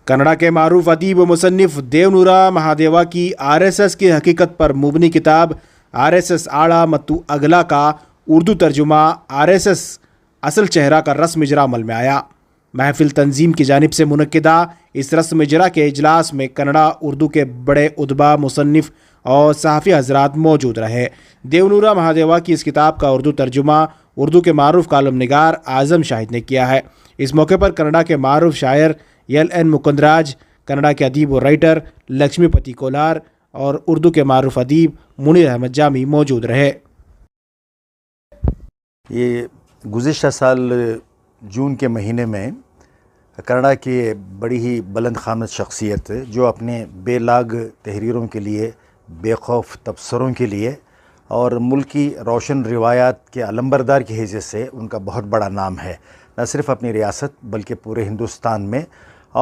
कन्नड़ा के मारूफ अदीब व मुसन्निफ देवनूरा महादेवा की आरएसएस की हकीकत पर मुबनी किताब आरएसएस आड़ा मत्तू अगला का उर्दू तर्जुमा आरएसएस असल चेहरा का रस्म इजरा अमल में आया। महफिल तंजीम की जानिब से मुनक्किदा इस रस्म इजरा के इजलास में कन्नड़ा उर्दू के बड़े उदबा मुसन्निफ और सहाफ़ी हजरात मौजूद रहे। देवनूरा महादेवा की इस किताब का उर्दू तर्जुमा उर्दू के मारूफ कालम निगार आज़म शाहिद ने किया है। इस मौके पर कन्नड़ा के मारूफ शायर एल.एन. मुकुंदराज, कन्नड़ा के अदीब व राइटर लक्ष्मीपति कोलार और उर्दू के मारूफ अदीब मुनीर अहमद जामी मौजूद रहे। ये गुज़िश्ता साल जून के महीने में कन्नड़ा की बड़ी ही बुलंद ख़ामत शख्सियत जो अपने बेलाग तहरीरों के लिए, बेखौफ तबसरों के लिए और मुल्क की रोशन रिवायात के अलंबरदार की हैसियत से उनका बहुत बड़ा नाम है, न सिर्फ़ अपनी रियासत बल्कि पूरे हिंदुस्तान में।